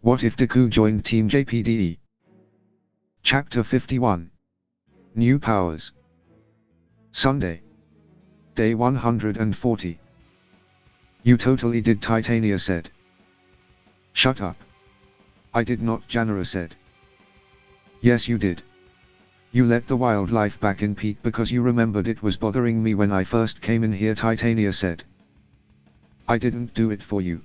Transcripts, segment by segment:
What if Deku joined Team JPDE? Chapter 51. New Powers. Sunday. Day 140. You totally did, Titania said. Shut up. I did not, Janara said. Yes you did. You let the wildlife back in peak because you remembered it was bothering me when I first came in here, Titania said. I didn't do it for you.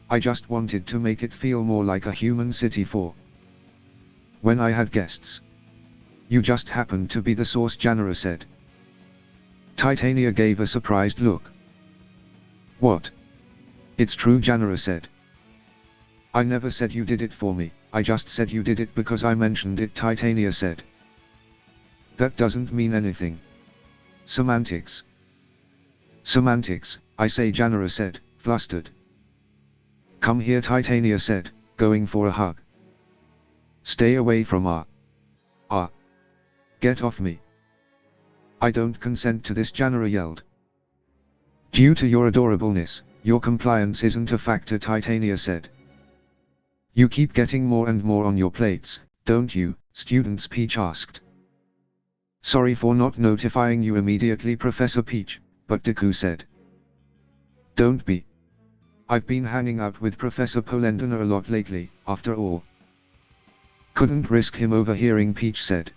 I just wanted to make it feel more like a human city for when I had guests. You just happened to be the source, Janara said. Titania gave a surprised look. What? It's true, Janara said. I never said you did it for me, I just said you did it because I mentioned it, Titania said. That doesn't mean anything. Semantics. Semantics, I say, Janara said, flustered. Come here, Titania said, going for a hug. Stay away from her. Get off me. I don't consent to this, Janara yelled. Due to your adorableness, your compliance isn't a factor, Titania said. You keep getting more and more on your plates, don't you, Students Peach asked. Sorry for not notifying you immediately, Professor Peach, but Deku said. Don't be. I've been hanging out with Professor Polendina a lot lately, after all. Couldn't risk him overhearing, Peach said.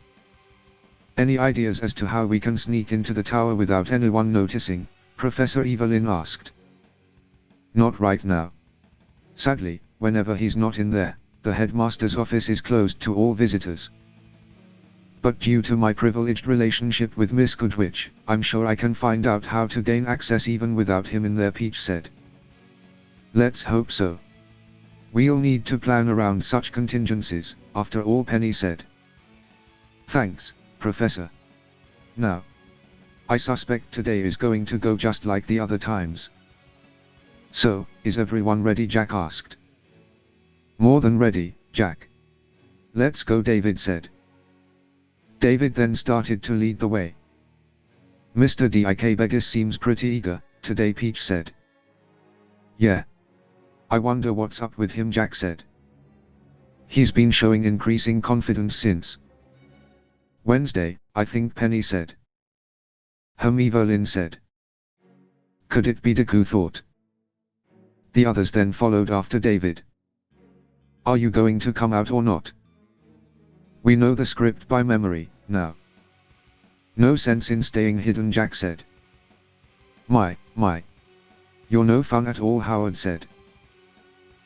Any ideas as to how we can sneak into the tower without anyone noticing? Professor Evelyn asked. Not right now. Sadly, whenever he's not in there, the headmaster's office is closed to all visitors. But due to my privileged relationship with Miss Goodwitch, I'm sure I can find out how to gain access even without him in there, Peach said. Let's hope so. We'll need to plan around such contingencies, after all, Penny said. Thanks, Professor. Now, I suspect today is going to go just like the other times. So, is everyone ready? Jack asked. More than ready, Jack. Let's go, David said. David then started to lead the way. Mr. Dik seems pretty eager today, Peach said. Yeah. I wonder what's up with him, Jack said. He's been showing increasing confidence since Wednesday, I think, Penny said. Evelyn said. Could it be, Deku thought. The others then followed after David. Are you going to come out or not? We know the script by memory, now. No sense in staying hidden, Jack said. My. You're no fun at all, Howard said.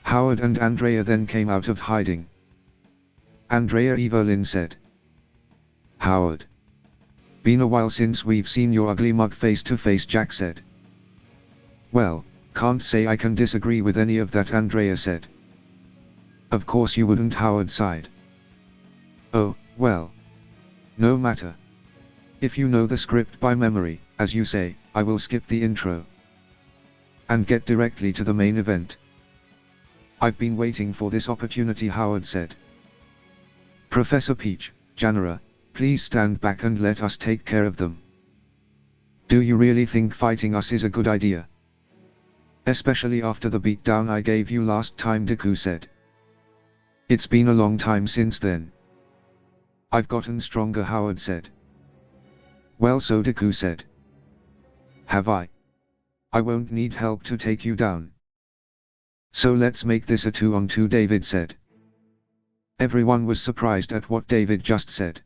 Howard and Andrea then came out of hiding. Andrea, Evelyn said. Howard. Been a while since we've seen your ugly mug face to face, Jack said. Well, can't say I can disagree with any of that, Andrea said. Of course you wouldn't, Howard sighed. Oh, well. No matter. If you know the script by memory, as you say, I will skip the intro and get directly to the main event. I've been waiting for this opportunity, Howard said. Professor Peach, Janara, please stand back and let us take care of them. Do you really think fighting us is a good idea? Especially after the beatdown I gave you last time, Deku said. It's been a long time since then. I've gotten stronger, Howard said. Well, so Deku said. Have I? I won't need help to take you down. So let's make this a 2-on-2, David said. Everyone was surprised at what David just said.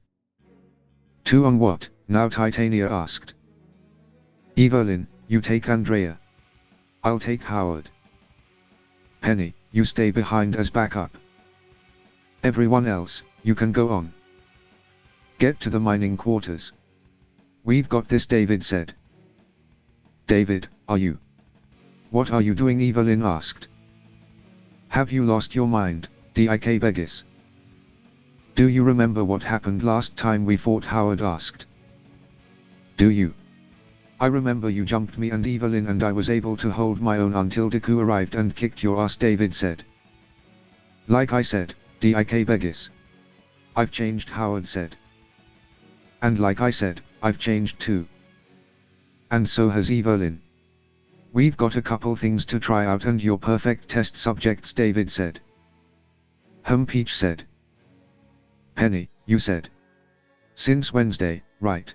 2 on what, now, Titania asked. Evelyn, you take Andrea. I'll take Howard. Penny, you stay behind as backup. Everyone else, you can go on. Get to the mining quarters. We've got this, David said. David, are you? What are you doing? Evelyn asked. Have you lost your mind, Dik? Do you remember what happened last time we fought? Howard asked. Do you? I remember you jumped me and Evelyn and I was able to hold my own until Deku arrived and kicked your ass, David said. Like I said, Dik. I've changed, Howard said. And like I said, I've changed too. And so has Evelyn. We've got a couple things to try out and you're perfect test subjects, David said. Peach said. Penny, you said. Since Wednesday, right?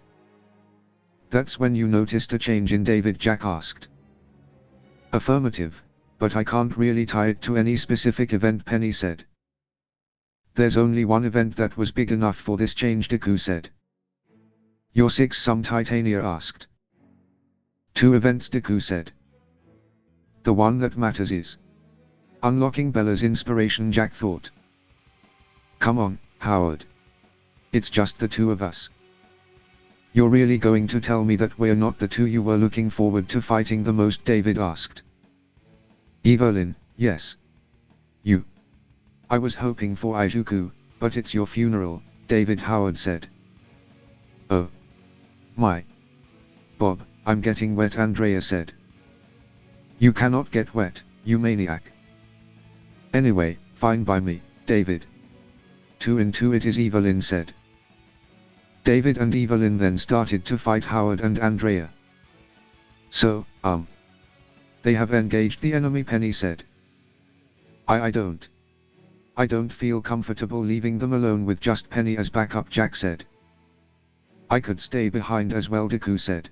That's when you noticed a change in David, Jack asked. Affirmative, but I can't really tie it to any specific event, Penny said. There's only one event that was big enough for this change, Deku said. You're sick, some Titania asked. 2 events, Deku said. The one that matters is unlocking Bella's inspiration, Jack thought. Come on, Howard. It's just the 2 of us. You're really going to tell me that we're not the 2 you were looking forward to fighting the most, David asked. Evelyn, yes. You. I was hoping for Izuku, but it's your funeral, David Howard said. Oh. My. Bob, I'm getting wet, Andrea said. You cannot get wet, you maniac. Anyway, fine by me, David. 2 and 2 it is, Evelyn said. David and Evelyn then started to fight Howard and Andrea. So, they have engaged the enemy, Penny said. I don't feel comfortable leaving them alone with just Penny as backup, Jack said. I could stay behind as well, Deku said.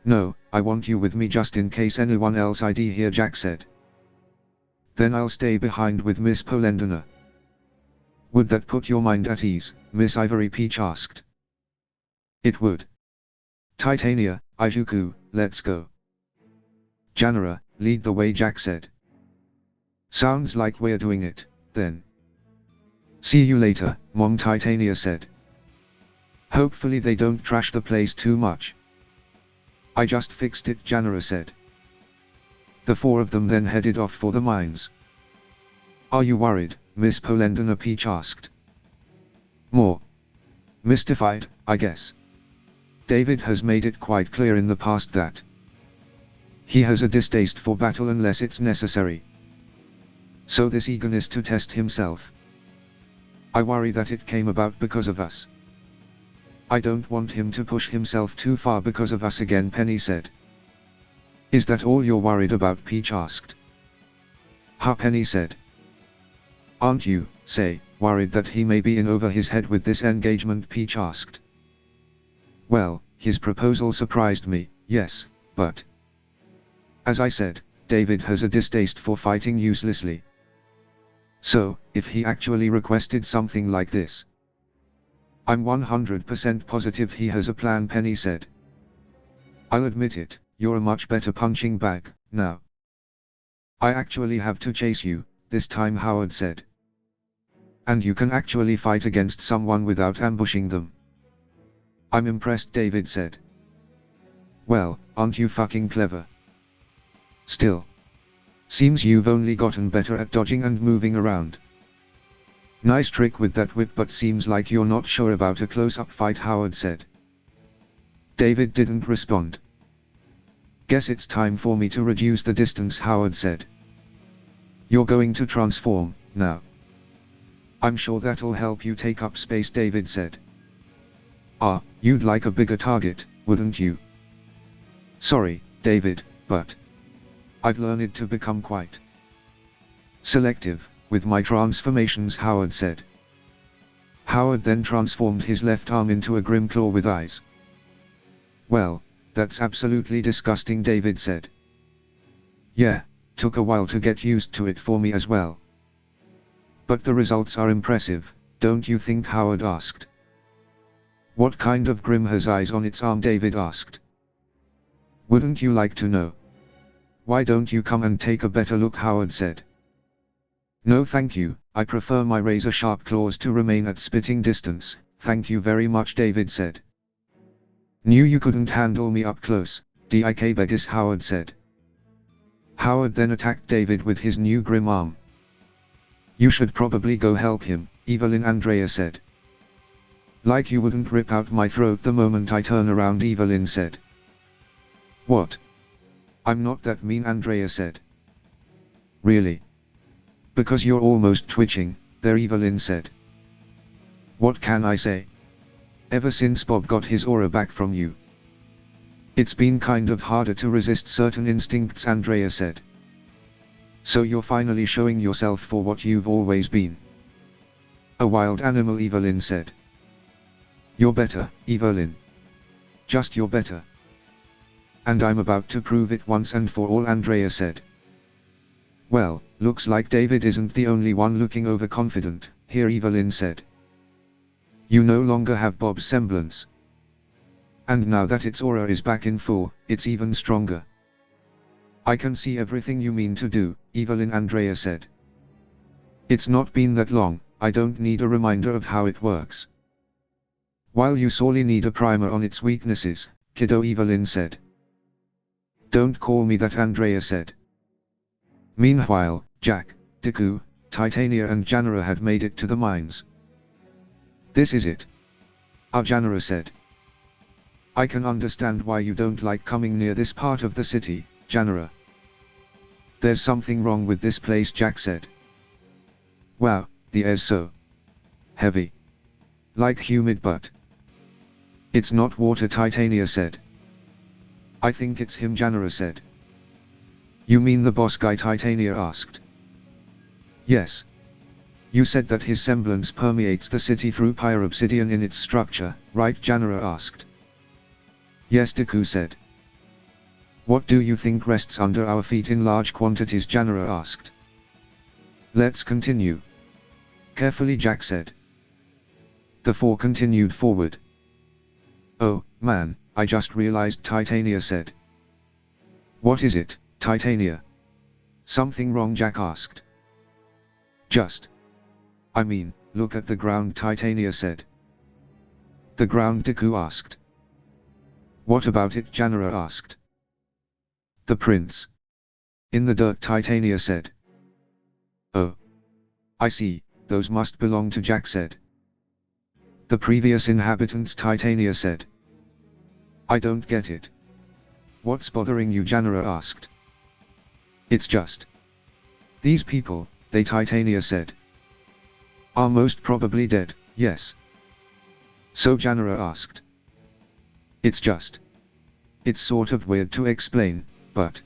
No, I want you with me just in case anyone else ID here, Jack said. Then I'll stay behind with Miss Polendina. Would that put your mind at ease, Miss Ivory Peach asked. It would. Titania, Izuku, let's go. Janara, lead the way, Jack said. Sounds like we're doing it, then. See you later, Mom, Titania said. Hopefully they don't trash the place too much. I just fixed it, Janara said. The 4 of them then headed off for the mines. Are you worried, Miss Polendina, Peach asked. More mystified, I guess. David has made it quite clear in the past that he has a distaste for battle unless it's necessary. So this eagerness to test himself. I worry that it came about because of us. I don't want him to push himself too far because of us again, Penny said. Is that all you're worried about, Peach asked. Ha, Penny said. Aren't you, say, worried that he may be in over his head with this engagement, Peach asked. Well, his proposal surprised me, yes, but as I said, David has a distaste for fighting uselessly. So, if he actually requested something like this, I'm 100% positive he has a plan, Penny said. I'll admit it, you're a much better punching bag, now. I actually have to chase you, this time, Howard said. And you can actually fight against someone without ambushing them. I'm impressed, David said. Well, aren't you fucking clever? Still. Seems you've only gotten better at dodging and moving around. Nice trick with that whip, but seems like you're not sure about a close-up fight, Howard said. David didn't respond. Guess it's time for me to reduce the distance, Howard said. You're going to transform, now. I'm sure that'll help you take up space, David said. Ah, you'd like a bigger target, wouldn't you? Sorry, David, but I've learned to become quite selective with my transformations, Howard said. Howard then transformed his left arm into a grim claw with eyes. Well, that's absolutely disgusting, David said. Yeah, took a while to get used to it for me as well. But the results are impressive, don't you think, Howard asked. What kind of grim has eyes on its arm, David asked. Wouldn't you like to know? Why don't you come and take a better look, Howard said. No thank you, I prefer my razor-sharp claws to remain at spitting distance, thank you very much, David said. Knew you couldn't handle me up close, Dik Beggis, Howard said. Howard then attacked David with his new grim arm. You should probably go help him, Evelyn, Andrea said. Like you wouldn't rip out my throat the moment I turn around, Evelyn said. What? I'm not that mean, Andrea said. Really? Because you're almost twitching, there, Evelyn said. What can I say? Ever since Bob got his aura back from you, it's been kind of harder to resist certain instincts, Andrea said. So you're finally showing yourself for what you've always been. A wild animal, Evelyn said. You're better, Evelyn. Just you're better. And I'm about to prove it once and for all, Andrea said. Well, looks like David isn't the only one looking overconfident, here, Evelyn said. You no longer have Bob's semblance. And now that its aura is back in full, it's even stronger. I can see everything you mean to do, Evelyn, Andrea said. It's not been that long, I don't need a reminder of how it works. While you sorely need a primer on its weaknesses, kiddo, Evelyn said. Don't call me that, Andrea said. Meanwhile, Jack, Deku, Titania and Janera had made it to the mines. This is it. Janera said. I can understand why you don't like coming near this part of the city, Janera. There's something wrong with this place, Jack said. Wow, the air's so heavy. Like humid, but it's not water, Titania said. I think it's him, Janera said. You mean the boss guy, Titania asked. Yes. You said that his semblance permeates the city through pyro-obsidian in its structure, right, Janera asked. Yes, Deku said. What do you think rests under our feet in large quantities, Janera asked. Let's continue. Carefully, Jack said. The four continued forward. Oh, man, I just realized, Titania said. What is it, Titania? Something wrong, Jack asked. I mean, look at the ground, Titania said. The ground, Deku asked. What about it, Janera asked. The prints. In the dirt, Titania said. Oh. I see, those must belong to Jack said. The previous inhabitants, Titania said. I don't get it. What's bothering you, Janera asked. It's just. These people, they, Titania said. Are most probably dead, yes. So Janera asked. It's sort of weird to explain, but.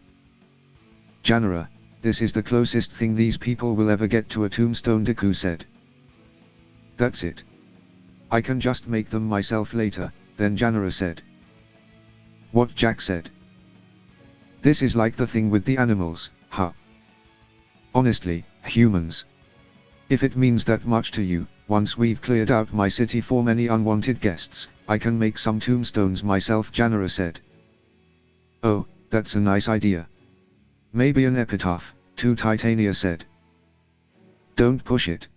Janera, this is the closest thing these people will ever get to a tombstone, Deku said. That's it. I can just make them myself later, then Janera said. What, Jack said. This is like the thing with the animals, huh? Honestly, humans. If it means that much to you, once we've cleared out my city for many unwanted guests, I can make some tombstones myself, Janera said. Oh, that's a nice idea. Maybe an epitaph, too, Titania said. Don't push it.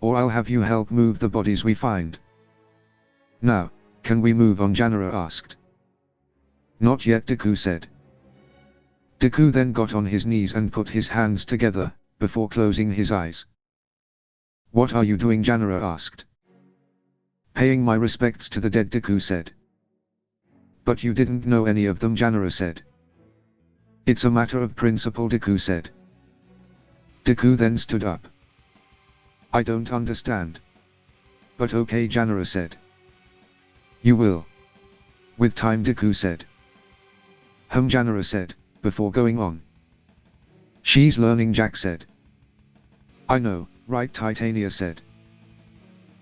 Or I'll have you help move the bodies we find. Now, can we move on, Janera asked. Not yet, Deku said. Deku then got on his knees and put his hands together, before closing his eyes. What are you doing, Janera asked. Paying my respects to the dead, Deku said. But you didn't know any of them, Janera said. It's a matter of principle, Deku said. Deku then stood up. I don't understand. But okay, Janera said. You will. With time, Deku said. Janera said, before going on. She's learning, Jack said. I know, right, Titania said.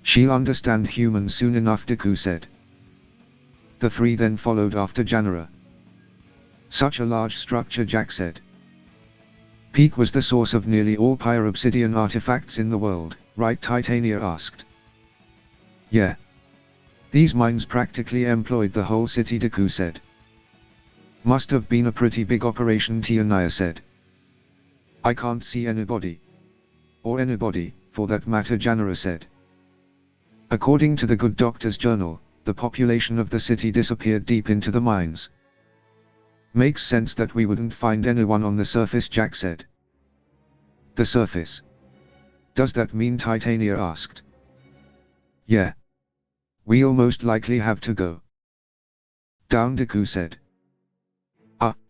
She'll understand humans soon enough, Deku said. The three then followed after Janera. Such a large structure, Jack said. Peak was the source of nearly all pyro-obsidian artifacts in the world, right, Titania asked. Yeah. These mines practically employed the whole city, Deku said. Must have been a pretty big operation, Titania said. I can't see anybody. Or anybody, for that matter, Janera said. According to the Good Doctor's journal, the population of the city disappeared deep into the mines. Makes sense that we wouldn't find anyone on the surface, Jack said. The surface. Does that mean, Titania asked. Yeah. We'll most likely have to go down, Deku said.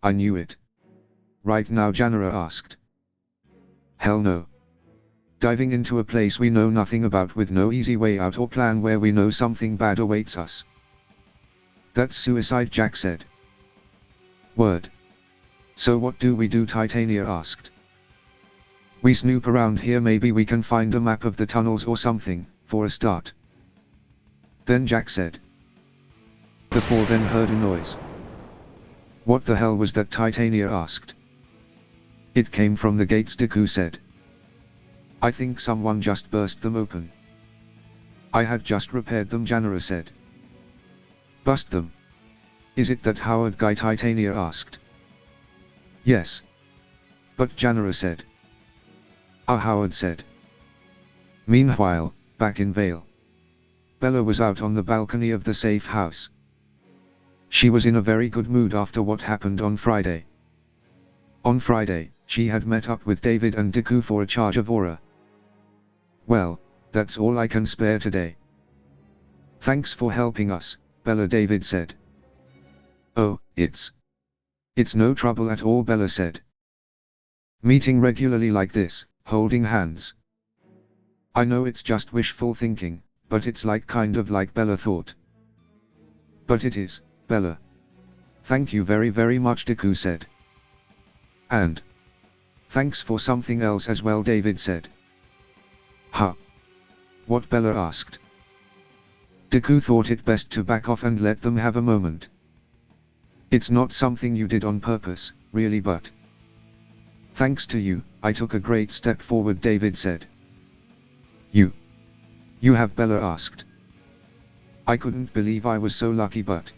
I knew it. Right now, Janera asked. Hell no. Diving into a place we know nothing about with no easy way out or plan where we know something bad awaits us. That's suicide, Jack said. Word. So what do we do, Titania asked. We snoop around here, maybe we can find a map of the tunnels or something, for a start. Then Jack said. The four then heard a noise. What the hell was that? Titania asked. It came from the gates, Deku said. I think someone just burst them open. I had just repaired them, Janara said. Bust them? Is it that Howard guy? Titania asked. Yes. But Janara said. Howard said. Meanwhile, back in Vale. Bella was out on the balcony of the safe house. She was in a very good mood after what happened on Friday. On Friday, she had met up with David and Deku for a charge of aura. Well, that's all I can spare today. Thanks for helping us, Bella, David said. Oh, it's no trouble at all, Bella said. Meeting regularly like this, holding hands. I know it's just wishful thinking, but it's kind of like Bella thought. But it is, Bella. Thank you very very much, Deku said. And thanks for something else as well, David said. Huh? What? Bella asked. Deku thought it best to back off and let them have a moment. It's not something you did on purpose, really, but thanks to you, I took a great step forward, David said. You have? Bella asked. I couldn't believe I was so lucky, but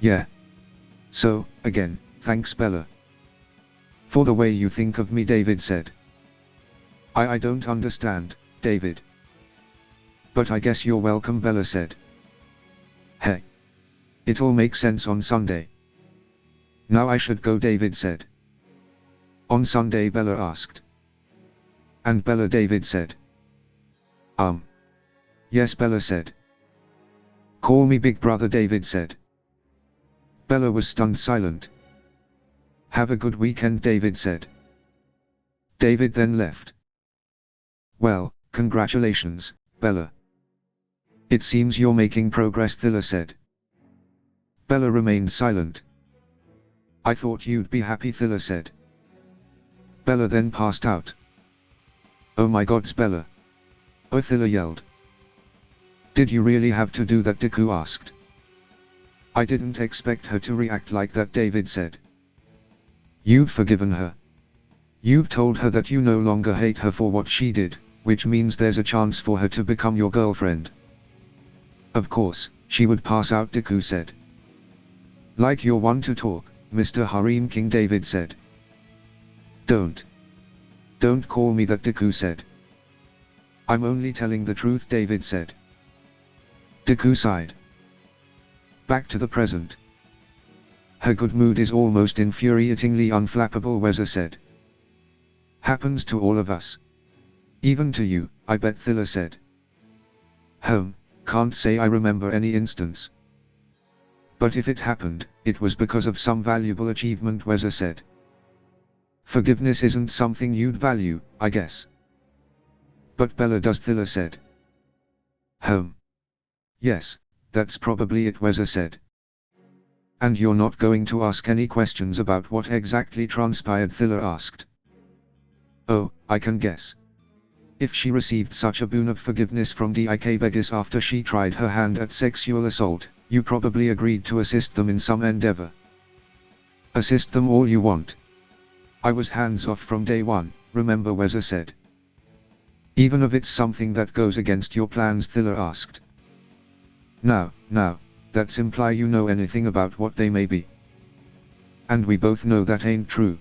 yeah. So, again, thanks, Bella. For the way you think of me, David said. I don't understand, David. But I guess you're welcome, Bella said. Hey. It'll make sense on Sunday. Now I should go, David said. On Sunday? Bella asked. And Bella, David said. Yes, Bella said. Call me Big Brother, David said. Bella was stunned silent. Have a good weekend, David said. David then left. Well, congratulations, Bella. It seems you're making progress, Thilla said. Bella remained silent. I thought you'd be happy, Thilla said. Bella then passed out. Oh my God, Bella. Oh, Thilla yelled. Did you really have to do that? Deku asked. I didn't expect her to react like that, David said. You've forgiven her. You've told her that you no longer hate her for what she did, which means there's a chance for her to become your girlfriend. Of course, she would pass out, Deku said. Like you're one to talk, Mr. Harem King, David said. Don't call me that, Deku said. I'm only telling the truth, David said. Deku sighed. Back to the present. Her good mood is almost infuriatingly unflappable, Weza said. Happens to all of us. Even to you, I bet, Thilla said. Can't say I remember any instance. But if it happened, it was because of some valuable achievement, Weza said. Forgiveness isn't something you'd value, I guess. But Bella does, Thilla said. Yes, that's probably it, Weza said. And you're not going to ask any questions about what exactly transpired, Thilla asked. Oh, I can guess. If she received such a boon of forgiveness from Dik Begis after she tried her hand at sexual assault, you probably agreed to assist them in some endeavor. Assist them all you want. I was hands off from day one, remember, Weza said. Even if it's something that goes against your plans, Thilla asked. Now, that's imply you know anything about what they may be. And we both know that ain't true.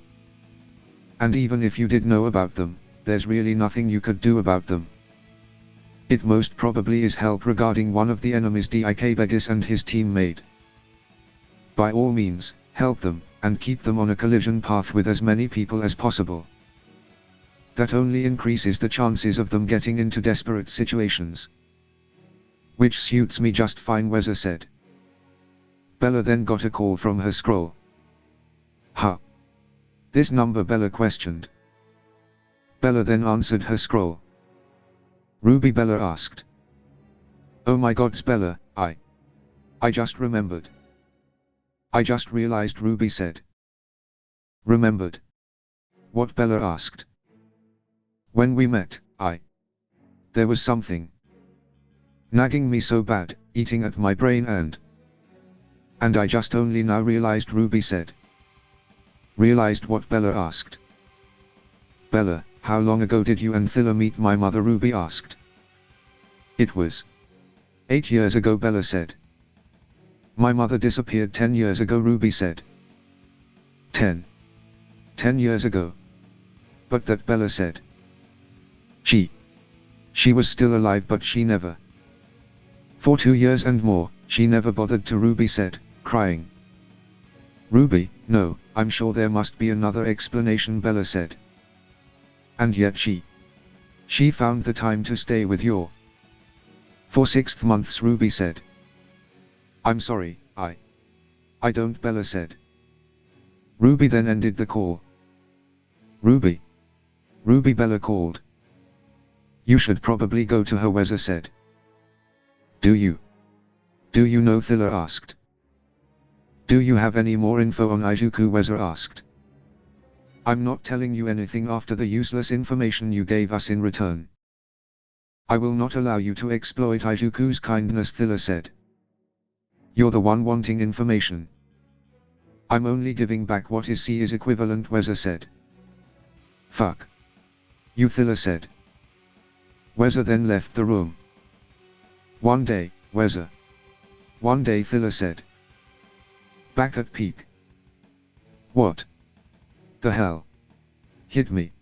And even if you did know about them, there's really nothing you could do about them. It most probably is help regarding one of the enemies Dik Begis and his team made. By all means, help them, and keep them on a collision path with as many people as possible. That only increases the chances of them getting into desperate situations. Which suits me just fine, Weza said. Bella then got a call from her scroll. Huh? This number? Bella questioned. Bella then answered her scroll. Ruby? Bella asked. Oh my God, Bella, I just remembered. I just realized, Ruby said. Remembered? What? Bella asked. When we met, there was something nagging me so bad, eating at my brain and I just only now realized, Ruby said. Realized what? Bella asked. Bella, how long ago did you and Thilla meet my mother? Ruby asked. It was 8 years ago, Bella said. My mother disappeared 10 years ago, Ruby said. 10 years ago. But that, Bella said. She was still alive, but she never. For 2 years and more, she never bothered to, Ruby said, crying. Ruby, no, I'm sure there must be another explanation, Bella said. And yet she found the time to stay with you for 6 months, Ruby said. I'm sorry, I don't, Bella said. Ruby then ended the call. Ruby, Bella called. You should probably go to her, Weza said. Do you know? Thilla asked. Do you have any more info on Izuku? Weza asked. I'm not telling you anything after the useless information you gave us in return. I will not allow you to exploit Izuku's kindness, Thilla said. You're the one wanting information. I'm only giving back what is equivalent, Weza said. Fuck you, Thilla said. Weza then left the room. One day, Weza. One day, Thilla said. Back at peak. What the hell hit me?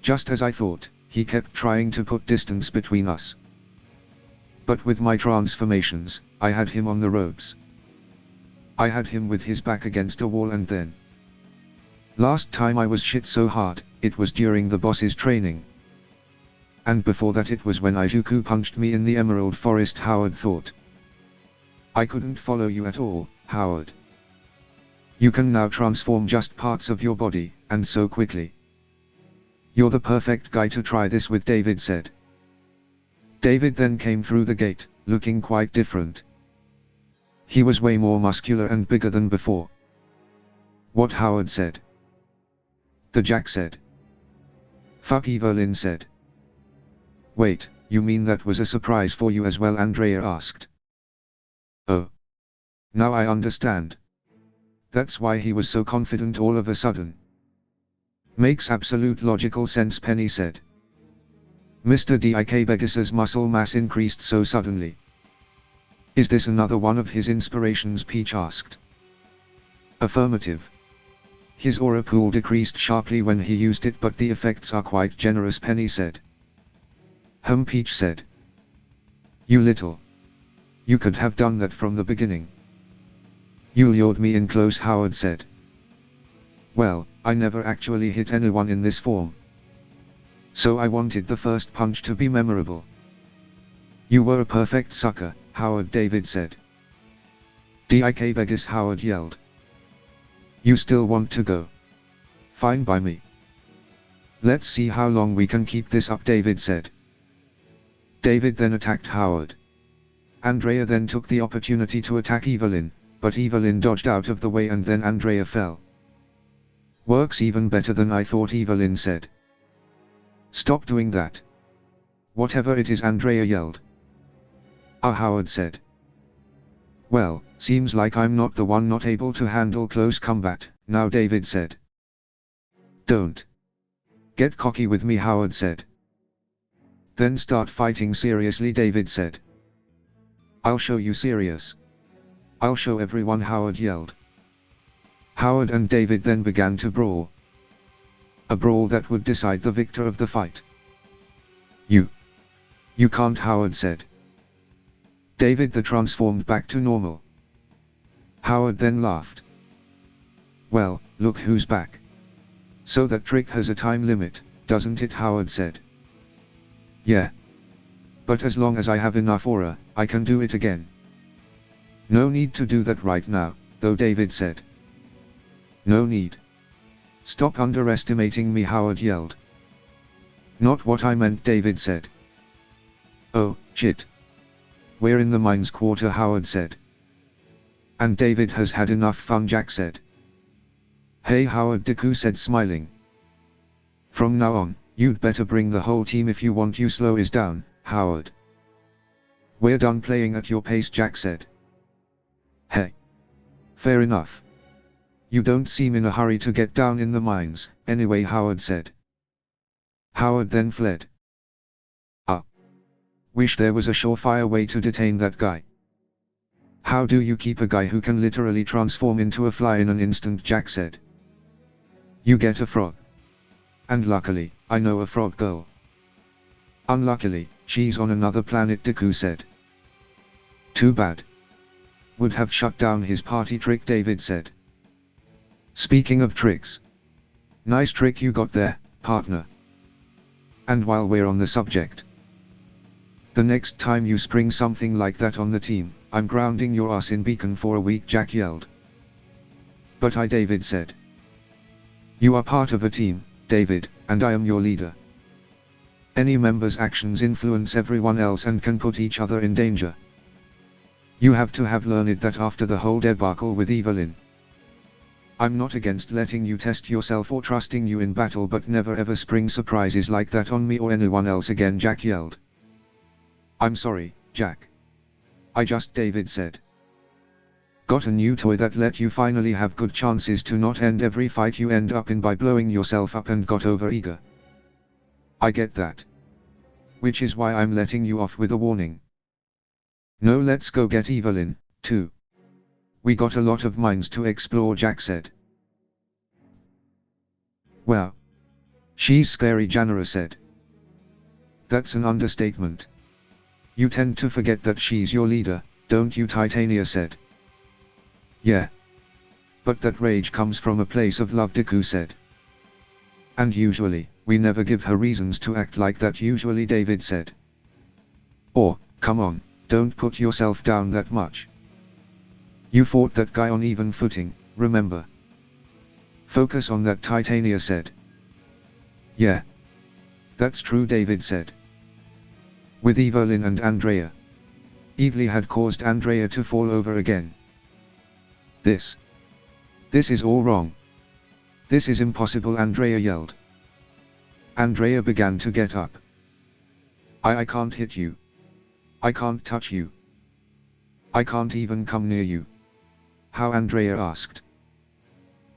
Just as I thought, he kept trying to put distance between us. But with my transformations, I had him on the ropes. I had him with his back against a wall, and then last time I was shit so hard, it was during the boss's training. And before that it was when Izuku punched me in the Emerald Forest. Howard thought. I couldn't follow you at all, Howard. You can now transform just parts of your body, and so quickly. You're the perfect guy to try this with, David said. David then came through the gate, looking quite different. He was way more muscular and bigger than before. What? Howard said. The Jack said. Fuck, Evelyn said. Wait, you mean that was a surprise for you as well? Andrea asked. Oh. Now I understand. That's why he was so confident all of a sudden. Makes absolute logical sense, Penny said. Mr. Dik Begis's muscle mass increased so suddenly. Is this another one of his inspirations? Peach asked. Affirmative. His aura pool decreased sharply when he used it, but the effects are quite generous, Penny said. Peach said. You could have done that from the beginning. You lured me in close, Howard said. Well, I never actually hit anyone in this form. So I wanted the first punch to be memorable. You were a perfect sucker, Howard, David said. Dik Begis, Howard yelled. You still want to go? Fine by me. Let's see how long we can keep this up, David said. David then attacked Howard. Andrea then took the opportunity to attack Evelyn, but Evelyn dodged out of the way and then Andrea fell. Works even better than I thought, Evelyn said. Stop doing that. Whatever it is, Andrea yelled. Howard said. Well, seems like I'm not the one not able to handle close combat, now, David said. Don't get cocky with me, Howard said. Then start fighting seriously, David said. I'll show you serious. I'll show everyone, Howard yelled. Howard and David then began to brawl. A brawl that would decide the victor of the fight. You can't, Howard said. David the transformed back to normal. Howard then laughed. Well, look who's back. So that trick has a time limit, doesn't it? Howard said. Yeah. But as long as I have enough aura, I can do it again. No need to do that right now, though, David said. No need. Stop underestimating me, Howard yelled. Not what I meant, David said. Oh, shit. We're in the mines quarter, Howard said. And David has had enough fun, Jack said. Hey, Howard, Deku said, smiling. From now on, You'd better bring the whole team if you want you slow is down, Howard. We're done playing at your pace, Jack said. Hey. Fair enough. You don't seem in a hurry to get down in the mines, anyway, Howard said. Howard then fled. Wish there was a surefire way to detain that guy. How do you keep a guy who can literally transform into a fly in an instant, Jack said. You get a frog. And luckily, I know a frog girl. Unluckily, she's on another planet, Deku said. Too bad. Would have shut down his party trick, David said. Speaking of tricks. Nice trick you got there, partner. And while we're on the subject. The next time you spring something like that on the team, I'm grounding your ass in Beacon for a week, Jack yelled. But David said. You are part of a team, David, and I am your leader. Any member's actions influence everyone else and can put each other in danger. You have to have learned that after the whole debacle with Evelyn. I'm not against letting you test yourself or trusting you in battle, but never ever spring surprises like that on me or anyone else again, Jack yelled. I'm sorry, Jack. David said. Got a new toy that let you finally have good chances to not end every fight you end up in by blowing yourself up and got overeager. I get that. Which is why I'm letting you off with a warning. No, let's go get Evelyn, too. We got a lot of mines to explore, Jack said. Wow. She's scary, Janara said. That's an understatement. You tend to forget that she's your leader, don't you, Titania said. Yeah. But that rage comes from a place of love, Deku said. And usually, we never give her reasons to act like that usually, David said. Or, come on, don't put yourself down that much. You fought that guy on even footing, remember? Focus on that, Titania said. Yeah. That's true, David said. With Evelyn and Andrea. Evely had caused Andrea to fall over again. This is all wrong. This is impossible, Andrea yelled. Andrea began to get up. I can't hit you. I can't touch you. I can't even come near you. How? Andrea asked.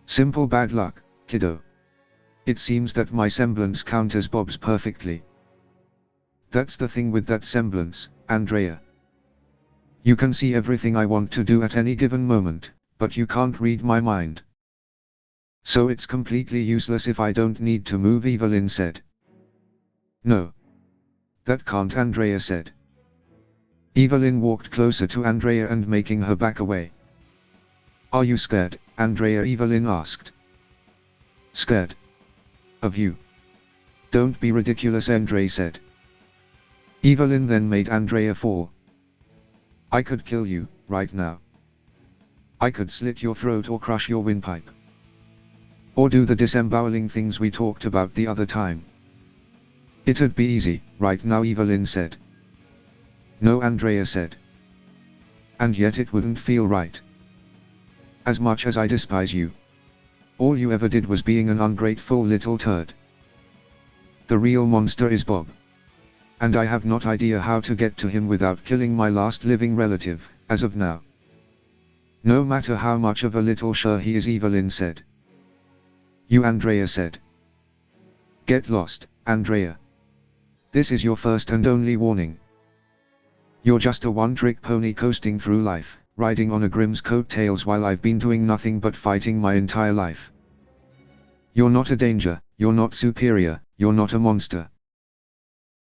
Simple bad luck, kiddo. It seems that my semblance counters Bob's perfectly. That's the thing with that semblance, Andrea. You can see everything I want to do at any given moment, but you can't read my mind. So it's completely useless if I don't need to move, Evelyn said. No. That can't, Andrea said. Evelyn walked closer to Andrea and making her back away. Are you scared, Andrea? Evelyn asked. Scared? Of you? Don't be ridiculous, Andrea said. Evelyn then made Andrea fall. I could kill you, right now. I could slit your throat or crush your windpipe. Or do the disemboweling things we talked about the other time. It'd be easy, right now, Evelyn said. No, Andrea said. And yet it wouldn't feel right. As much as I despise you. All you ever did was being an ungrateful little turd. The real monster is Bob. And I have not idea how to get to him without killing my last living relative, as of now. No matter how much of a little sure he is, Evelyn said. You, Andrea said. Get lost, Andrea. This is your first and only warning. You're just a one-trick pony coasting through life, riding on a Grimm's coattails while I've been doing nothing but fighting my entire life. You're not a danger, you're not superior, you're not a monster.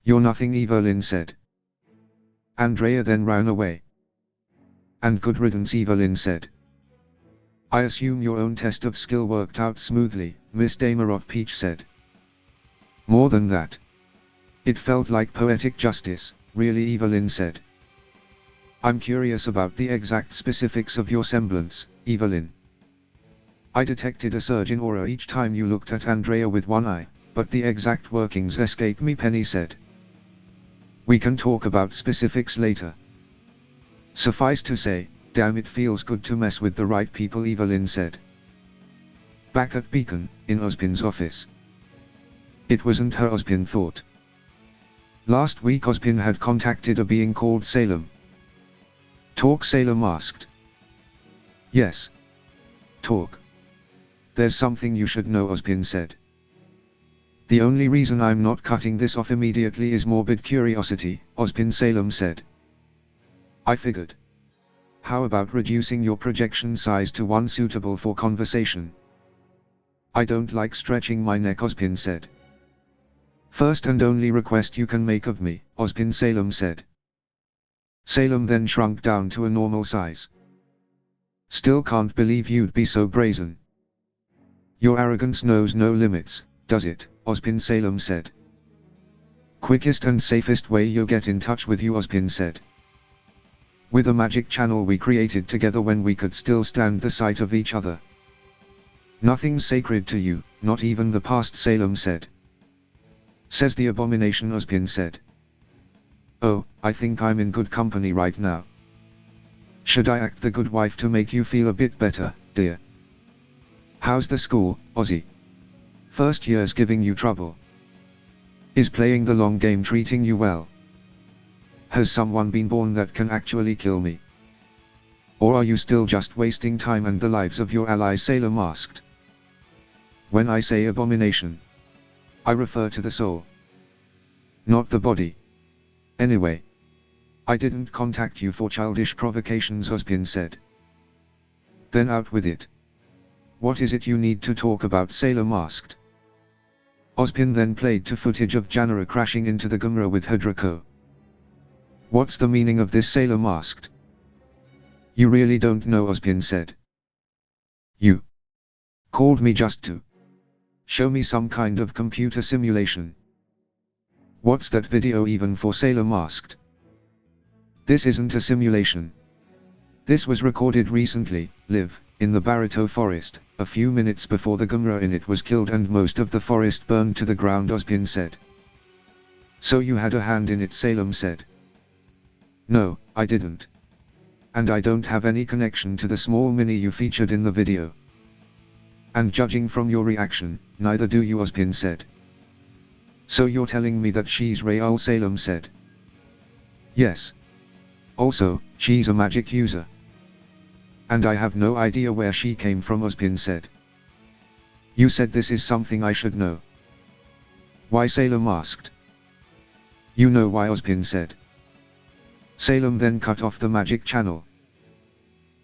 You're nothing, Evelyn said. Andrea then ran away. And good riddance, Evelyn said. I assume your own test of skill worked out smoothly, Miss Damarot Peach said. More than that. It felt like poetic justice, really, Evelyn said. I'm curious about the exact specifics of your semblance, Evelyn. I detected a surge in aura each time you looked at Andrea with one eye, but the exact workings escape me, Penny said. We can talk about specifics later. Suffice to say, damn, it feels good to mess with the right people, Evelyn said. Back at Beacon, in Ozpin's office. It wasn't her, Ozpin thought. Last week Ozpin had contacted a being called Salem. Talk, Salem asked. Yes. Talk. There's something you should know, Ozpin said. The only reason I'm not cutting this off immediately is morbid curiosity, Ozpin, Salem said. I figured. How about reducing your projection size to one suitable for conversation? I don't like stretching my neck, Ozpin said. First and only request you can make of me, Ozpin, Salem said. Salem then shrunk down to a normal size. Still can't believe you'd be so brazen. Your arrogance knows no limits, does it, Ozpin, Salem said. Quickest and safest way you get in touch with you, Ozpin said. With a magic channel we created together when we could still stand the sight of each other. Nothing's sacred to you, not even the past, Salem said. Says the abomination, Ozpin said. Oh, I think I'm in good company right now. Should I act the good wife to make you feel a bit better, dear? How's the school, Ozzy? First year's giving you trouble? Is playing the long game treating you well? Has someone been born that can actually kill me? Or are you still just wasting time and the lives of your allies, Salem asked. When I say abomination, I refer to the soul, not the body. Anyway, I didn't contact you for childish provocations, Ozpin said. Then out with it. What is it you need to talk about, Salem asked. Ozpin then played to footage of Janara crashing into the Gumra with her Draco. What's the meaning of this, Salem asked. You really don't know, Ozpin said. You called me just to show me some kind of computer simulation. What's that video even for, Salem asked. This isn't a simulation. This was recorded recently, live, in the Barito forest, a few minutes before the Gumra in it was killed and most of the forest burned to the ground, Ozpin said. So you had a hand in it, Salem said. No, I didn't. And I don't have any connection to the small mini you featured in the video. And judging from your reaction, neither do you, Ozpin said. So you're telling me that she's real, Salem said. Yes. Also, she's a magic user. And I have no idea where she came from, Ozpin said. You said this is something I should know. Why, Salem asked. You know why, Ozpin said. Salem then cut off the magic channel.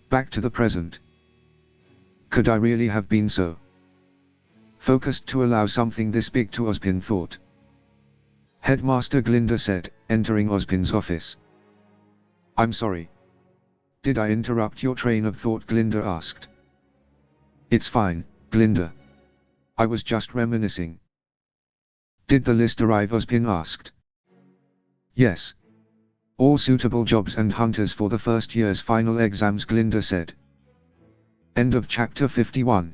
Back to the present. Could I really have been so focused to allow something this big to, Ozpin thought. Headmaster Glinda said, entering Ozpin's office. I'm sorry. Did I interrupt your train of thought, Glinda asked. It's fine, Glinda. I was just reminiscing. Did the list arrive, Ozpin asked. Yes. All suitable jobs and hunters for the first year's final exams, Glinda said. End of chapter 51.